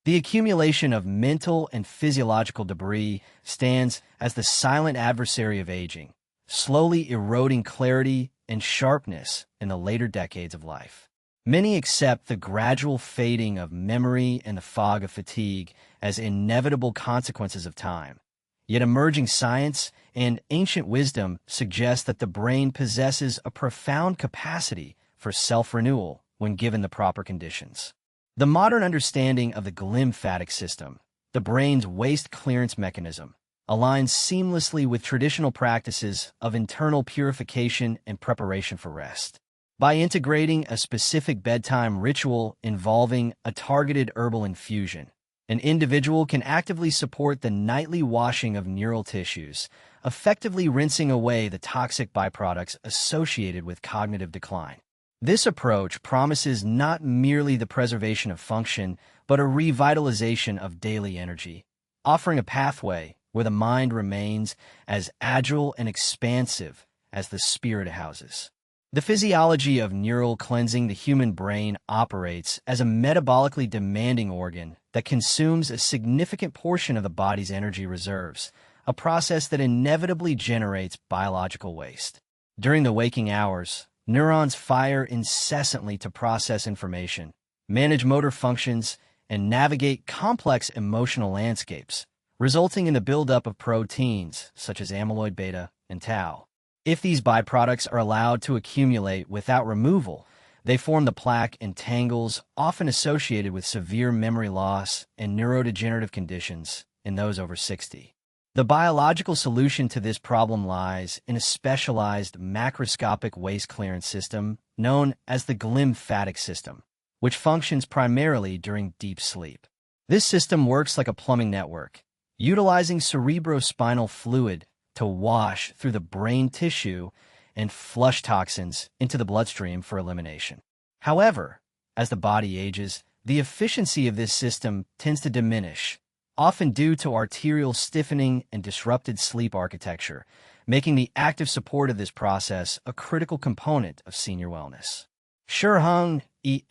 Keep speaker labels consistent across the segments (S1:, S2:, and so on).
S1: The accumulation of mental and physiological debris stands as the silent adversary of aging, slowly eroding clarity and sharpness in the later decades of life. Many accept the gradual fading of memory and the fog of fatigue as inevitable consequences of time. Yet emerging science and ancient wisdom suggest that the brain possesses a profound capacity for self-renewal when given the proper conditions. The modern understanding of the glymphatic system, the brain's waste clearance mechanism, aligns seamlessly with traditional practices of internal purification and preparation for rest. By integrating a specific bedtime ritual involving a targeted herbal infusion, an individual can actively support the nightly washing of neural tissues, effectively rinsing away the toxic byproducts associated with cognitive decline. This approach promises not merely the preservation of function, but a revitalization of daily energy, offering a pathway where the mind remains as agile and expansive as the spirit houses. The physiology of neural cleansing. The human brain operates as a metabolically demanding organ that consumes a significant portion of the body's energy reserves, a process that inevitably generates biological waste. During the waking hours, neurons fire incessantly to process information, manage motor functions, and navigate complex emotional landscapes, resulting in the buildup of proteins such as amyloid beta and tau. If these byproducts are allowed to accumulate without removal, they form the plaque and tangles often associated with severe memory loss and neurodegenerative conditions in those over 60. The biological solution to this problem lies in a specialized macroscopic waste clearance system known as the glymphatic system, which functions primarily during deep sleep. This system works like a plumbing network, utilizing cerebrospinal fluid to wash through the brain tissue and flush toxins into the bloodstream for elimination. However, as the body ages, the efficiency of this system tends to diminish, often due to arterial stiffening and disrupted sleep architecture, making the active support of this process a critical component of senior wellness. Heng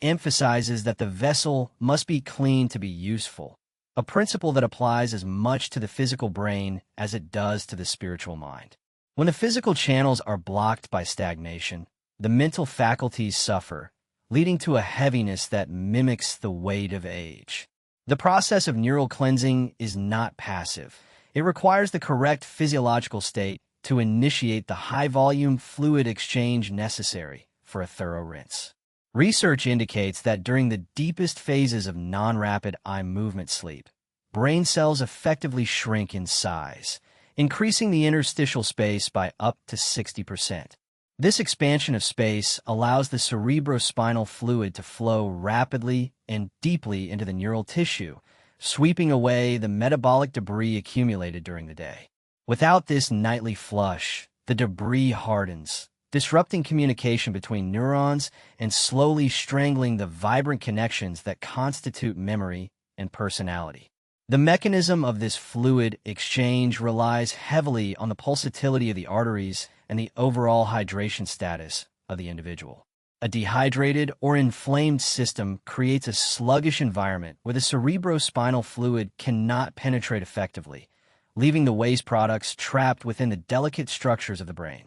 S1: emphasizes that the vessel must be clean to be useful, a principle that applies as much to the physical brain as it does to the spiritual mind. When the physical channels are blocked by stagnation, the mental faculties suffer, leading to a heaviness that mimics the weight of age. The process of neural cleansing is not passive. It requires the correct physiological state to initiate the high-volume fluid exchange necessary for a thorough rinse. Research indicates that during the deepest phases of non-rapid eye movement sleep, brain cells effectively shrink in size, increasing the interstitial space by up to 60%. This expansion of space allows the cerebrospinal fluid to flow rapidly and deeply into the neural tissue, sweeping away the metabolic debris accumulated during the day. Without this nightly flush, the debris hardens, disrupting communication between neurons and slowly strangling the vibrant connections that constitute memory and personality. The mechanism of this fluid exchange relies heavily on the pulsatility of the arteries and the overall hydration status of the individual. A dehydrated or inflamed system creates a sluggish environment where the cerebrospinal fluid cannot penetrate effectively, leaving the waste products trapped within the delicate structures of the brain.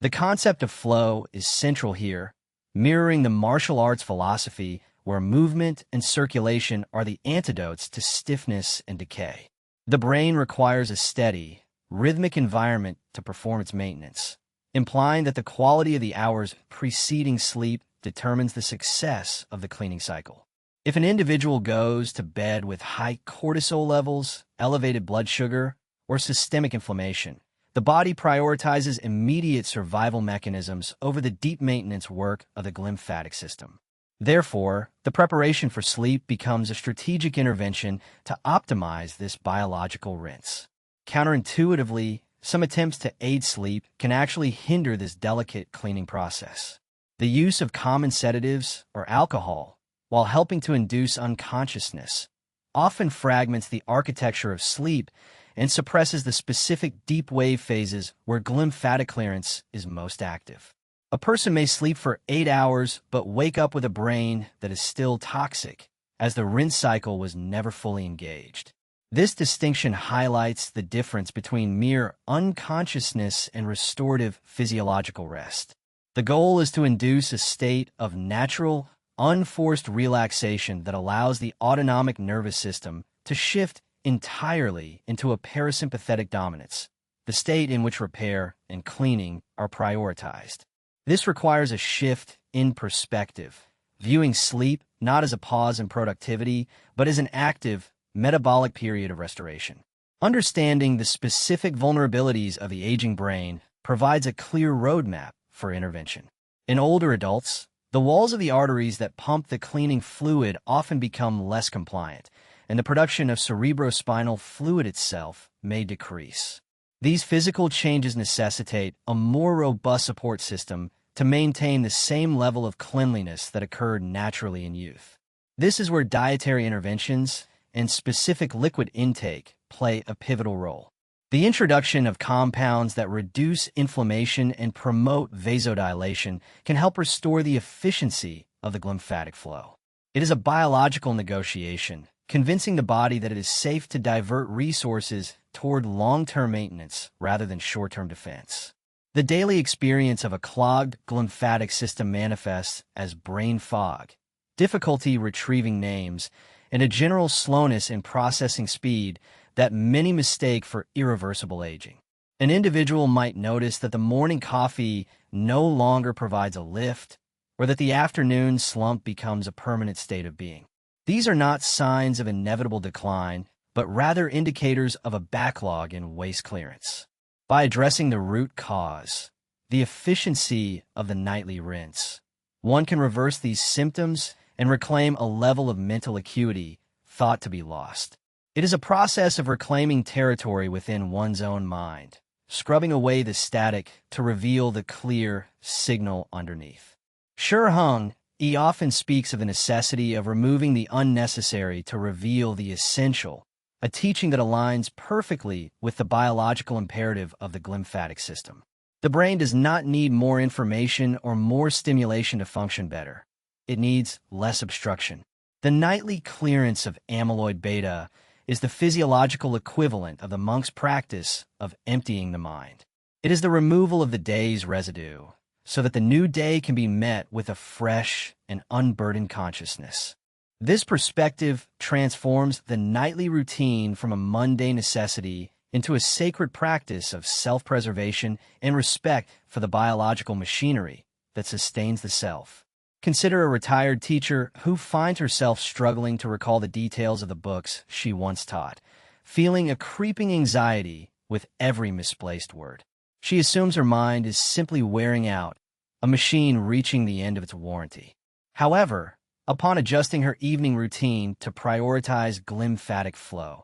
S1: The concept of flow is central here, mirroring the martial arts philosophy where movement and circulation are the antidotes to stiffness and decay. The brain requires a steady, rhythmic environment to perform its maintenance, implying that the quality of the hours preceding sleep determines the success of the cleaning cycle. If an individual goes to bed with high cortisol levels, elevated blood sugar, or systemic inflammation, the body prioritizes immediate survival mechanisms over the deep maintenance work of the glymphatic system. Therefore, the preparation for sleep becomes a strategic intervention to optimize this biological rinse. Counterintuitively, some attempts to aid sleep can actually hinder this delicate cleaning process. The use of common sedatives or alcohol, while helping to induce unconsciousness, often fragments the architecture of sleep and suppresses the specific deep wave phases where glymphatic clearance is most active. A person may sleep for 8 hours but wake up with a brain that is still toxic, as the rinse cycle was never fully engaged. This distinction highlights the difference between mere unconsciousness and restorative physiological rest. The goal is to induce a state of natural, unforced relaxation that allows the autonomic nervous system to shift entirely into a parasympathetic dominance, the state in which repair and cleaning are prioritized. This requires a shift in perspective, viewing sleep not as a pause in productivity, but as an active, metabolic period of restoration. Understanding the specific vulnerabilities of the aging brain provides a clear roadmap for intervention. In older adults, the walls of the arteries that pump the cleaning fluid often become less compliant, and the production of cerebrospinal fluid itself may decrease. These physical changes necessitate a more robust support system to maintain the same level of cleanliness that occurred naturally in youth. This is where dietary interventions and specific liquid intake play a pivotal role. The introduction of compounds that reduce inflammation and promote vasodilation can help restore the efficiency of the lymphatic flow. It is a biological negotiation, convincing the body that it is safe to divert resources toward long-term maintenance rather than short-term defense. The daily experience of a clogged lymphatic system manifests as brain fog, difficulty retrieving names, and a general slowness in processing speed that many mistake for irreversible aging. An individual might notice that the morning coffee no longer provides a lift, or that the afternoon slump becomes a permanent state of being. These are not signs of inevitable decline, but rather indicators of a backlog in waste clearance. By addressing the root cause, the efficiency of the nightly rinse, one can reverse these symptoms and reclaim a level of mental acuity thought to be lost. It is a process of reclaiming territory within one's own mind, scrubbing away the static to reveal the clear signal underneath. Heng often speaks of the necessity of removing the unnecessary to reveal the essential, a teaching that aligns perfectly with the biological imperative of the lymphatic system. The brain does not need more information or more stimulation to function better. It needs less obstruction. The nightly clearance of amyloid beta is the physiological equivalent of the monk's practice of emptying the mind. It is the removal of the day's residue, so that the new day can be met with a fresh and unburdened consciousness. This perspective transforms the nightly routine from a mundane necessity into a sacred practice of self-preservation and respect for the biological machinery that sustains the self. Consider a retired teacher who finds herself struggling to recall the details of the books she once taught, feeling a creeping anxiety with every misplaced word. She assumes her mind is simply wearing out, a machine reaching the end of its warranty. However, upon adjusting her evening routine to prioritize lymphatic flow,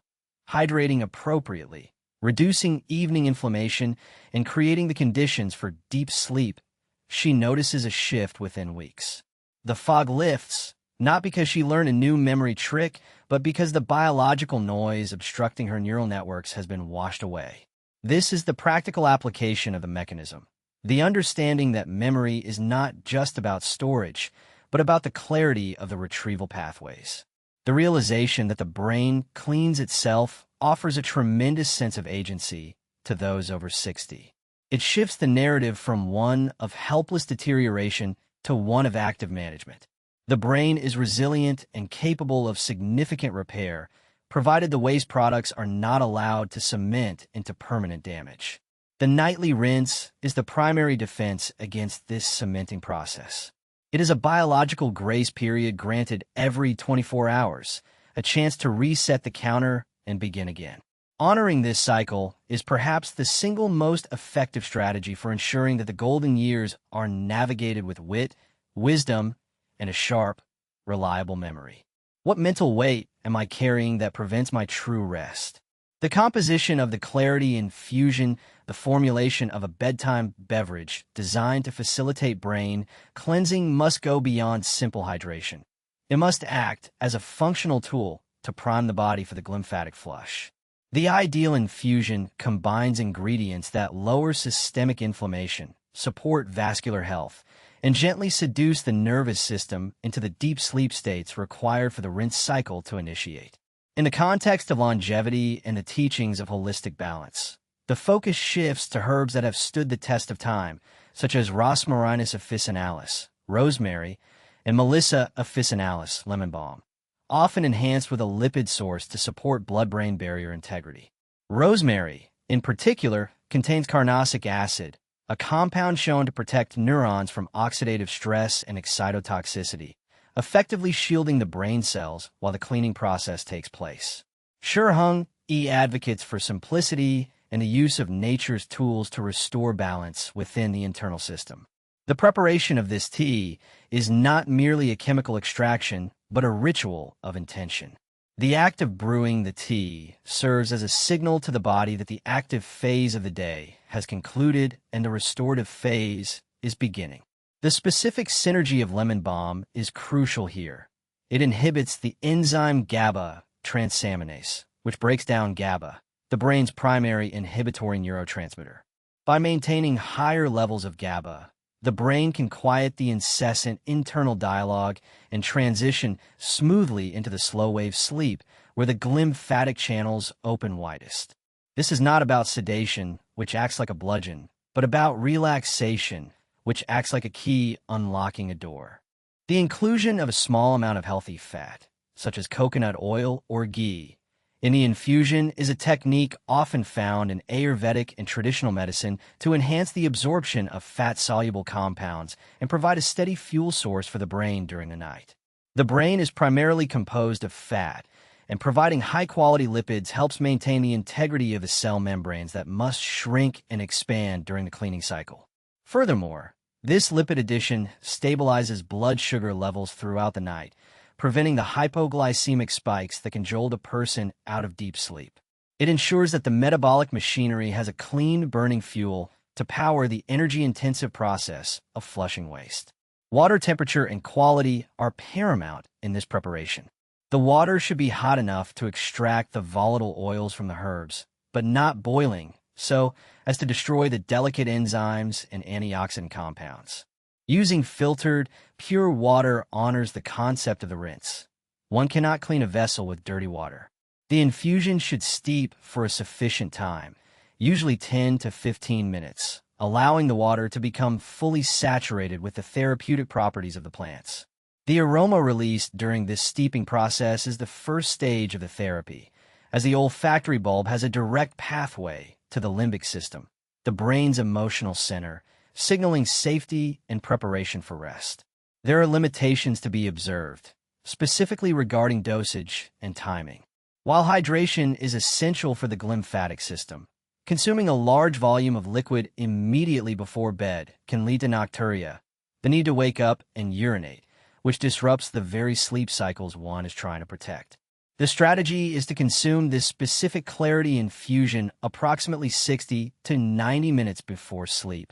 S1: hydrating appropriately, reducing evening inflammation, and creating the conditions for deep sleep, she notices a shift within weeks. The fog lifts, not because she learned a new memory trick, but because the biological noise obstructing her neural networks has been washed away. This is the practical application of the mechanism. The understanding that memory is not just about storage, but about the clarity of the retrieval pathways. The realization that the brain cleans itself offers a tremendous sense of agency to those over 60. It shifts the narrative from one of helpless deterioration to one of active management. The brain is resilient and capable of significant repair, provided the waste products are not allowed to cement into permanent damage. The nightly rinse is the primary defense against this cementing process. It is a biological grace period granted every 24 hours, a chance to reset the counter and begin again. Honoring this cycle is perhaps the single most effective strategy for ensuring that the golden years are navigated with wit, wisdom, and a sharp, reliable memory. What mental weight am I carrying that prevents my true rest? The composition of the clarity infusion, the formulation of a bedtime beverage designed to facilitate brain cleansing must go beyond simple hydration. It must act as a functional tool to prime the body for the lymphatic flush. The ideal infusion combines ingredients that lower systemic inflammation, support vascular health, and gently seduce the nervous system into the deep sleep states required for the rinse cycle to initiate. In the context of longevity and the teachings of holistic balance, the focus shifts to herbs that have stood the test of time, such as Rosmarinus officinalis, rosemary, and Melissa officinalis, lemon balm, often enhanced with a lipid source to support blood-brain barrier integrity. Rosemary, in particular, contains carnosic acid, a compound shown to protect neurons from oxidative stress and excitotoxicity, effectively shielding the brain cells while the cleaning process takes place. Heng advocates for simplicity and the use of nature's tools to restore balance within the internal system. The preparation of this tea is not merely a chemical extraction, but a ritual of intention. The act of brewing the tea serves as a signal to the body that the active phase of the day has concluded and the restorative phase is beginning. The specific synergy of lemon balm is crucial here. It inhibits the enzyme GABA transaminase, which breaks down GABA, the brain's primary inhibitory neurotransmitter. By maintaining higher levels of GABA, the brain can quiet the incessant internal dialogue and transition smoothly into the slow-wave sleep where the glymphatic channels open widest. This is not about sedation, which acts like a bludgeon, but about relaxation, which acts like a key unlocking a door. The inclusion of a small amount of healthy fat, such as coconut oil or ghee, in the infusion is a technique often found in Ayurvedic and traditional medicine to enhance the absorption of fat-soluble compounds and provide a steady fuel source for the brain during the night. The brain is primarily composed of fat, and providing high-quality lipids helps maintain the integrity of the cell membranes that must shrink and expand during the cleaning cycle. Furthermore, this lipid addition stabilizes blood sugar levels throughout the night, preventing the hypoglycemic spikes that can jolt a person out of deep sleep. It ensures that the metabolic machinery has a clean burning fuel to power the energy-intensive process of flushing waste. Water temperature and quality are paramount in this preparation. The water should be hot enough to extract the volatile oils from the herbs, but not boiling, so as to destroy the delicate enzymes and antioxidant compounds. Using filtered, pure water honors the concept of the rinse. One cannot clean a vessel with dirty water. The infusion should steep for a sufficient time, usually 10 to 15 minutes, allowing the water to become fully saturated with the therapeutic properties of the plants. The aroma released during this steeping process is the first stage of the therapy, as the olfactory bulb has a direct pathway to the limbic system, the brain's emotional center, signaling safety and preparation for rest. There are limitations to be observed, specifically regarding dosage and timing. While hydration is essential for the glymphatic system, consuming a large volume of liquid immediately before bed can lead to nocturia, the need to wake up and urinate, which disrupts the very sleep cycles one is trying to protect. The strategy is to consume this specific clarity infusion approximately 60 to 90 minutes before sleep,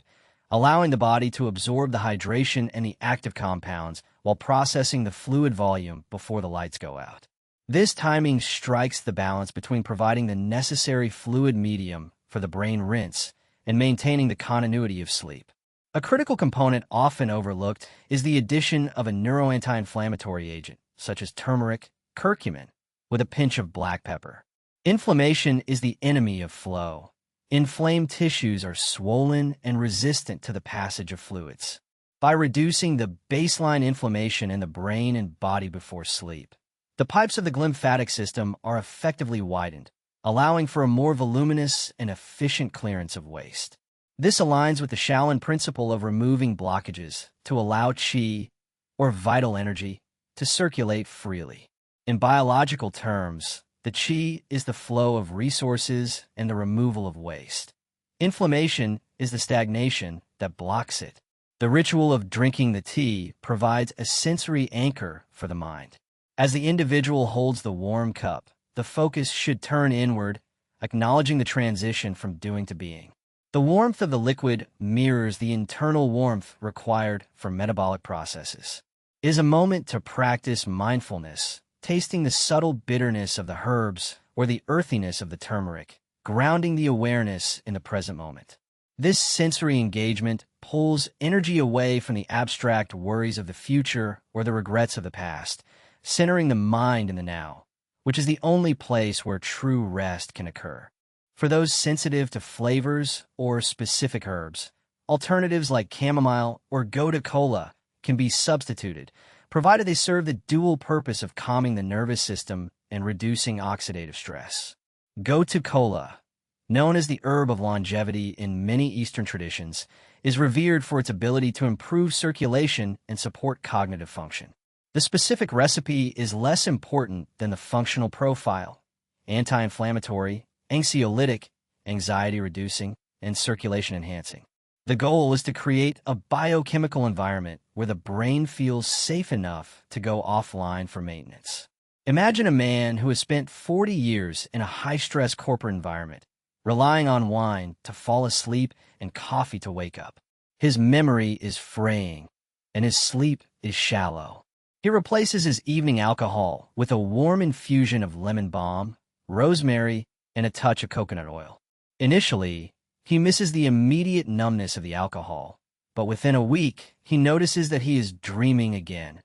S1: allowing the body to absorb the hydration and the active compounds while processing the fluid volume before the lights go out. This timing strikes the balance between providing the necessary fluid medium for the brain rinse and maintaining the continuity of sleep. A critical component often overlooked is the addition of a neuroanti-inflammatory agent, such as turmeric, curcumin, with a pinch of black pepper. Inflammation is the enemy of flow. Inflamed tissues are swollen and resistant to the passage of fluids. By reducing the baseline inflammation in the brain and body before sleep, the pipes of the glymphatic system are effectively widened, allowing for a more voluminous and efficient clearance of waste. This aligns with the Shaolin principle of removing blockages to allow qi, or vital energy, to circulate freely. In biological terms, the qi is the flow of resources and the removal of waste. Inflammation is the stagnation that blocks it. The ritual of drinking the tea provides a sensory anchor for the mind. As the individual holds the warm cup, the focus should turn inward, acknowledging the transition from doing to being. The warmth of the liquid mirrors the internal warmth required for metabolic processes. It is a moment to practice mindfulness, tasting the subtle bitterness of the herbs or the earthiness of the turmeric, grounding the awareness in the present moment. This sensory engagement pulls energy away from the abstract worries of the future or the regrets of the past, centering the mind in the now, which is the only place where true rest can occur. For those sensitive to flavors or specific herbs, alternatives like chamomile or gotu kola can be substituted, provided they serve the dual purpose of calming the nervous system and reducing oxidative stress. Gotu kola, known as the herb of longevity in many Eastern traditions, is revered for its ability to improve circulation and support cognitive function. The specific recipe is less important than the functional profile: anti-inflammatory, anxiolytic, anxiety-reducing, and circulation-enhancing. The goal is to create a biochemical environment where the brain feels safe enough to go offline for maintenance. Imagine a man who has spent 40 years in a high-stress corporate environment, relying on wine to fall asleep and coffee to wake up. His memory is fraying, and his sleep is shallow. He replaces his evening alcohol with a warm infusion of lemon balm, rosemary, and a touch of coconut oil. Initially, he misses the immediate numbness of the alcohol, but within a week, he notices that he is dreaming again,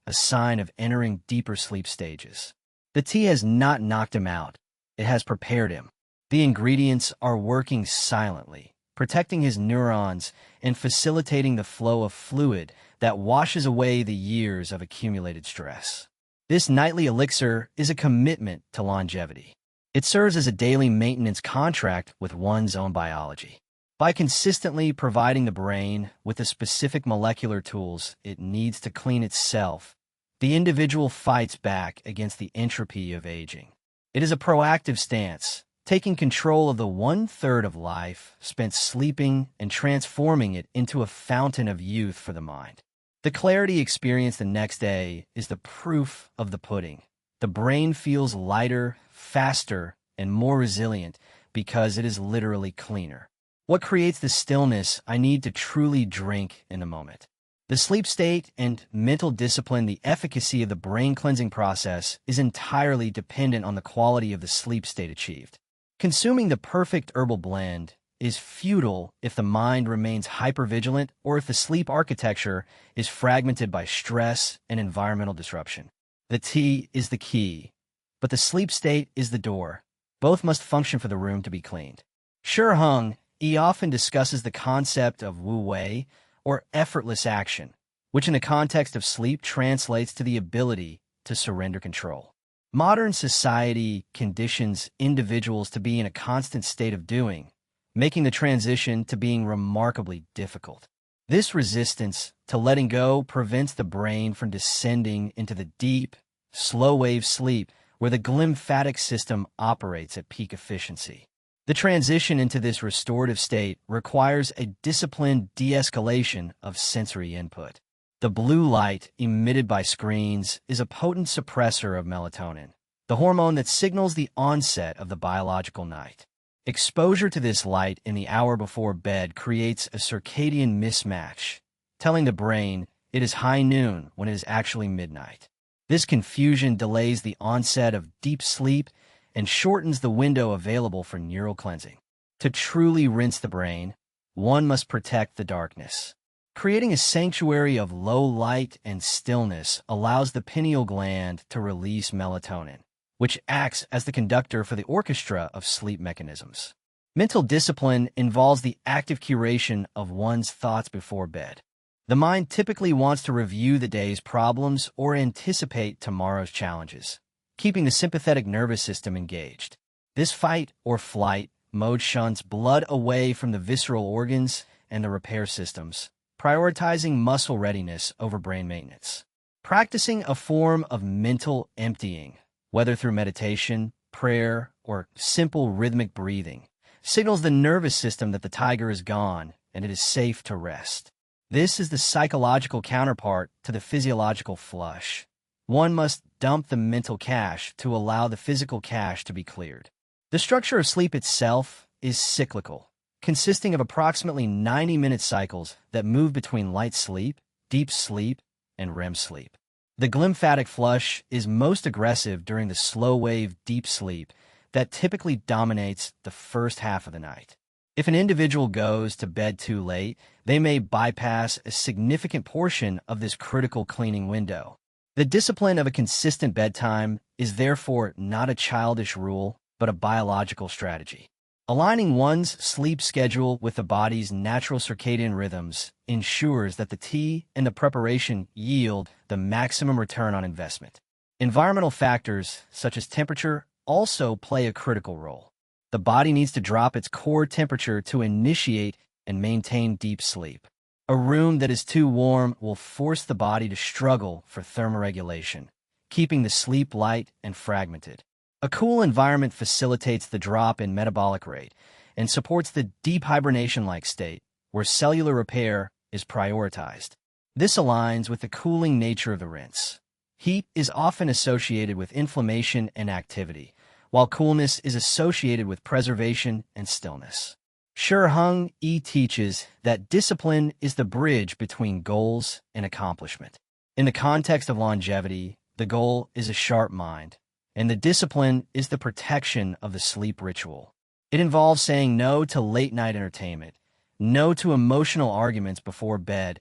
S1: a sign of entering deeper sleep stages. The tea has not knocked him out, it has prepared him. The ingredients are working silently, protecting his neurons and facilitating the flow of fluid that washes away the years of accumulated stress. This nightly elixir is a commitment to longevity. It serves as a daily maintenance contract with one's own biology. By consistently providing the brain with the specific molecular tools it needs to clean itself, the individual fights back against the entropy of aging. It is a proactive stance, taking control of the 1/3 of life spent sleeping and transforming it into a fountain of youth for the mind. The clarity experienced the next day is the proof of the pudding. The brain feels lighter, faster, and more resilient because it is literally cleaner. What creates the stillness I need to truly drink in the moment? The sleep state and mental discipline, the efficacy of the brain cleansing process is entirely dependent on the quality of the sleep state achieved. Consuming the perfect herbal blend is futile if the mind remains hypervigilant or if the sleep architecture is fragmented by stress and environmental disruption. The tea is the key, but the sleep state is the door. Both must function for the room to be cleaned. Heng, he often discusses the concept of wu wei, or effortless action, which in the context of sleep translates to the ability to surrender control. Modern society conditions individuals to be in a constant state of doing, making the transition to being remarkably difficult. This resistance to letting go prevents the brain from descending into the deep, slow-wave sleep where the glymphatic system operates at peak efficiency. The transition into this restorative state requires a disciplined de-escalation of sensory input. The blue light emitted by screens is a potent suppressor of melatonin, the hormone that signals the onset of the biological night. Exposure to this light in the hour before bed creates a circadian mismatch, telling the brain it is high noon when it is actually midnight. This confusion delays the onset of deep sleep and shortens the window available for neural cleansing. To truly rinse the brain, one must protect the darkness. Creating a sanctuary of low light and stillness allows the pineal gland to release melatonin, which acts as the conductor for the orchestra of sleep mechanisms. Mental discipline involves the active curation of one's thoughts before bed. The mind typically wants to review the day's problems or anticipate tomorrow's challenges, keeping the sympathetic nervous system engaged. This fight or flight mode shunts blood away from the visceral organs and the repair systems, prioritizing muscle readiness over brain maintenance. Practicing a form of mental emptying, whether through meditation, prayer, or simple rhythmic breathing, signals the nervous system that the tiger is gone and it is safe to rest. This is the psychological counterpart to the physiological flush. One must dump the mental cache to allow the physical cache to be cleared. The structure of sleep itself is cyclical, consisting of approximately 90-minute cycles that move between light sleep, deep sleep, and REM sleep. The glymphatic flush is most aggressive during the slow-wave deep sleep that typically dominates the first half of the night. If an individual goes to bed too late, they may bypass a significant portion of this critical cleaning window. The discipline of a consistent bedtime is therefore not a childish rule, but a biological strategy. Aligning one's sleep schedule with the body's natural circadian rhythms ensures that the tea and the preparation yield the maximum return on investment. Environmental factors, such as temperature, also play a critical role. The body needs to drop its core temperature to initiate and maintain deep sleep. A room that is too warm will force the body to struggle for thermoregulation, keeping the sleep light and fragmented. A cool environment facilitates the drop in metabolic rate and supports the deep hibernation-like state, where cellular repair is prioritized. This aligns with the cooling nature of the rinse. Heat is often associated with inflammation and activity, while coolness is associated with preservation and stillness. Heng teaches that discipline is the bridge between goals and accomplishment. In the context of longevity, the goal is a sharp mind, and the discipline is the protection of the sleep ritual. It involves saying no to late-night entertainment, no to emotional arguments before bed,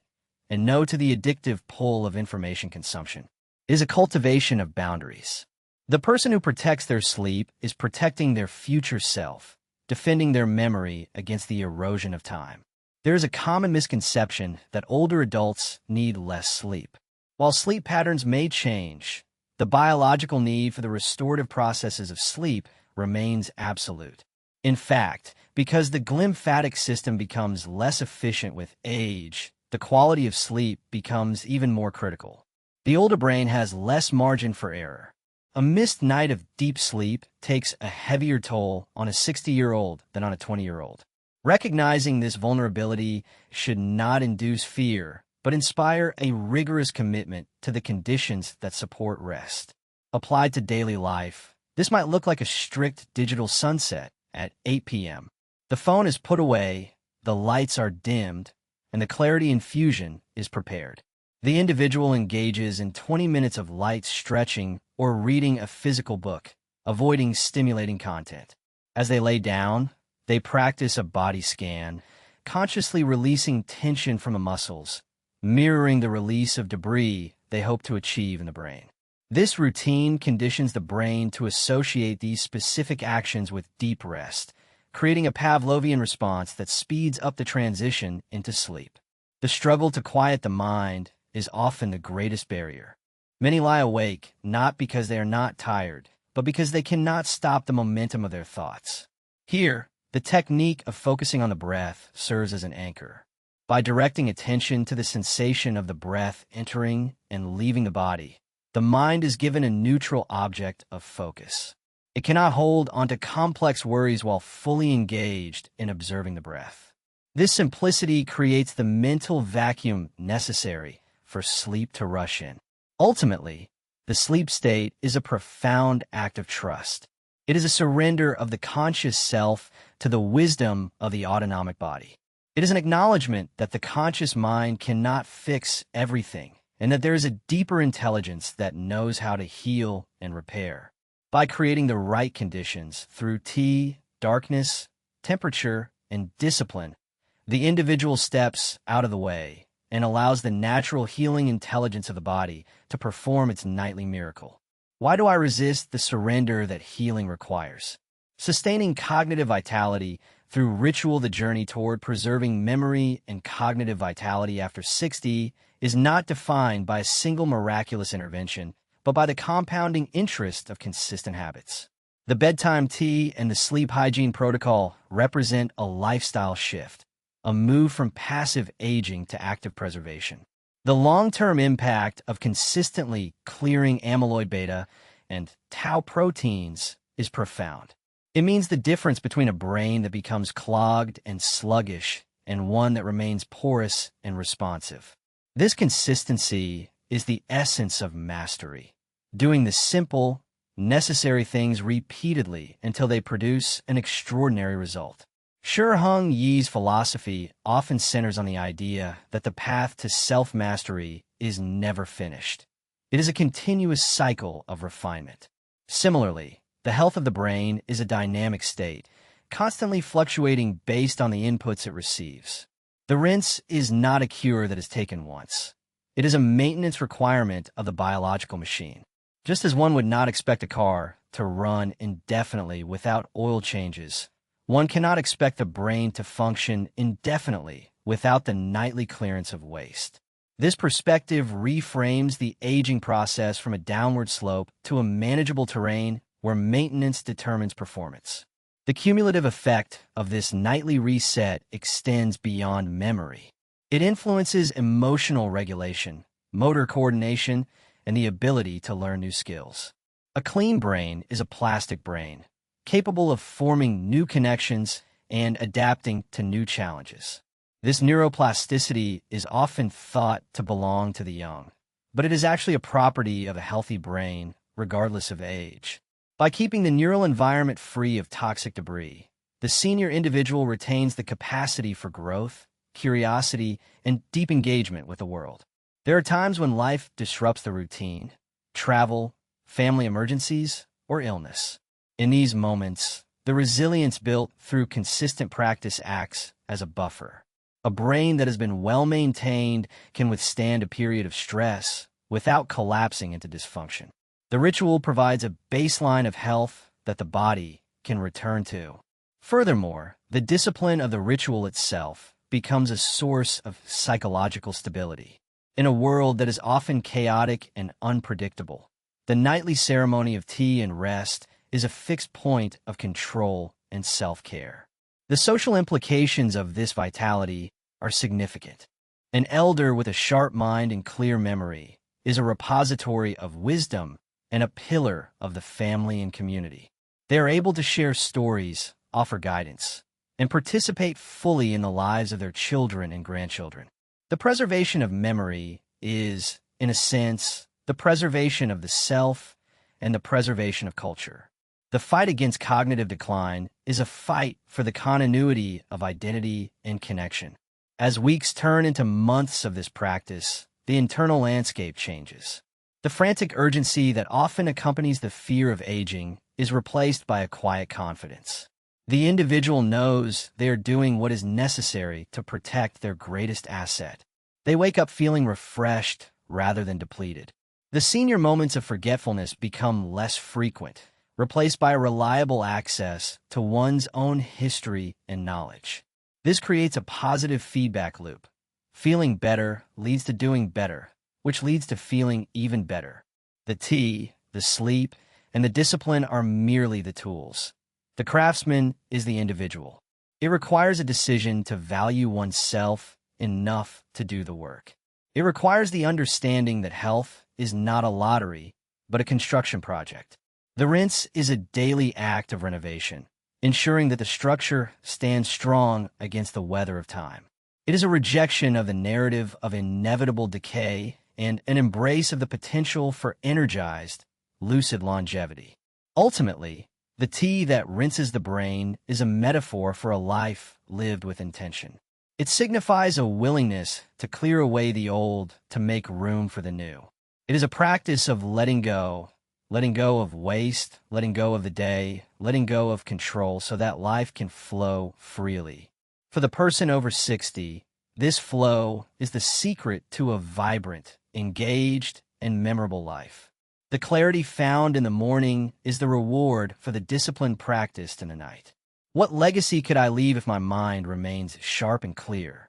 S1: and no to the addictive pull of information consumption. It is a cultivation of boundaries. The person who protects their sleep is protecting their future self, defending their memory against the erosion of time. There is a common misconception that older adults need less sleep. While sleep patterns may change, the biological need for the restorative processes of sleep remains absolute. In fact, because the glymphatic system becomes less efficient with age, the quality of sleep becomes even more critical. The older brain has less margin for error. A missed night of deep sleep takes a heavier toll on a 60-year-old than on a 20-year-old. Recognizing this vulnerability should not induce fear, but inspire a rigorous commitment to the conditions that support rest. Applied to daily life, this might look like a strict digital sunset at 8 p.m. The phone is put away, the lights are dimmed, and the clarity infusion is prepared. The individual engages in 20 minutes of light stretching or reading a physical book, avoiding stimulating content. As they lay down, they practice a body scan, consciously releasing tension from the muscles, mirroring the release of debris they hope to achieve in the brain. This routine conditions the brain to associate these specific actions with deep rest, creating a Pavlovian response that speeds up the transition into sleep. The struggle to quiet the mind is often the greatest barrier. Many lie awake not because they are not tired, but because they cannot stop the momentum of their thoughts. Here, the technique of focusing on the breath serves as an anchor. By directing attention to the sensation of the breath entering and leaving the body, the mind is given a neutral object of focus. It cannot hold onto complex worries while fully engaged in observing the breath. This simplicity creates the mental vacuum necessary for sleep to rush in. Ultimately, the sleep state is a profound act of trust. It is a surrender of the conscious self to the wisdom of the autonomic body. It is an acknowledgement that the conscious mind cannot fix everything, and that there is a deeper intelligence that knows how to heal and repair. By creating the right conditions through tea, darkness, temperature, and discipline, the individual steps out of the way and allows the natural healing intelligence of the body to perform its nightly miracle. Why do I resist the surrender that healing requires? Sustaining cognitive vitality through ritual, the journey toward preserving memory and cognitive vitality after 60 is not defined by a single miraculous intervention, but by the compounding interest of consistent habits. The bedtime tea and the sleep hygiene protocol represent a lifestyle shift, a move from passive aging to active preservation. The long-term impact of consistently clearing amyloid beta and tau proteins is profound. It means the difference between a brain that becomes clogged and sluggish and one that remains porous and responsive. This consistency is the essence of mastery, doing the simple, necessary things repeatedly until they produce an extraordinary result. Heng Yi's philosophy often centers on the idea that the path to self-mastery is never finished. It is a continuous cycle of refinement. Similarly, the health of the brain is a dynamic state, constantly fluctuating based on the inputs it receives. The rinse is not a cure that is taken once. It is a maintenance requirement of the biological machine. Just as one would not expect a car to run indefinitely without oil changes, one cannot expect the brain to function indefinitely without the nightly clearance of waste. This perspective reframes the aging process from a downward slope to a manageable terrain where maintenance determines performance. The cumulative effect of this nightly reset extends beyond memory. It influences emotional regulation, motor coordination, and the ability to learn new skills. A clean brain is a plastic brain, capable of forming new connections and adapting to new challenges. This neuroplasticity is often thought to belong to the young, but it is actually a property of a healthy brain, regardless of age. By keeping the neural environment free of toxic debris, the senior individual retains the capacity for growth, curiosity, and deep engagement with the world. There are times when life disrupts the routine: travel, family emergencies, or illness. In these moments, the resilience built through consistent practice acts as a buffer. A brain that has been well-maintained can withstand a period of stress without collapsing into dysfunction. The ritual provides a baseline of health that the body can return to. Furthermore, the discipline of the ritual itself becomes a source of psychological stability. In a world that is often chaotic and unpredictable, the nightly ceremony of tea and rest is a fixed point of control and self-care. The social implications of this vitality are significant. An elder with a sharp mind and clear memory is a repository of wisdom and a pillar of the family and community. They are able to share stories, offer guidance, and participate fully in the lives of their children and grandchildren. The preservation of memory is, in a sense, the preservation of the self and the preservation of culture. The fight against cognitive decline is a fight for the continuity of identity and connection. As weeks turn into months of this practice, the internal landscape changes. The frantic urgency that often accompanies the fear of aging is replaced by a quiet confidence. The individual knows they are doing what is necessary to protect their greatest asset. They wake up feeling refreshed rather than depleted. The senior moments of forgetfulness become less frequent, replaced by reliable access to one's own history and knowledge. This creates a positive feedback loop. Feeling better leads to doing better, which leads to feeling even better. The tea, the sleep, and the discipline are merely the tools. The craftsman is the individual. It requires a decision to value oneself enough to do the work. It requires the understanding that health is not a lottery, but a construction project. The rinse is a daily act of renovation, ensuring that the structure stands strong against the weather of time. It is a rejection of the narrative of inevitable decay and an embrace of the potential for energized, lucid longevity. Ultimately, the tea that rinses the brain is a metaphor for a life lived with intention. It signifies a willingness to clear away the old to make room for the new. It is a practice of letting go of waste, letting go of the day, letting go of control so that life can flow freely. For the person over 60, this flow is the secret to a vibrant, engaged, and memorable life. The clarity found in the morning is the reward for the discipline practiced in the night. What legacy could I leave if my mind remains sharp and clear?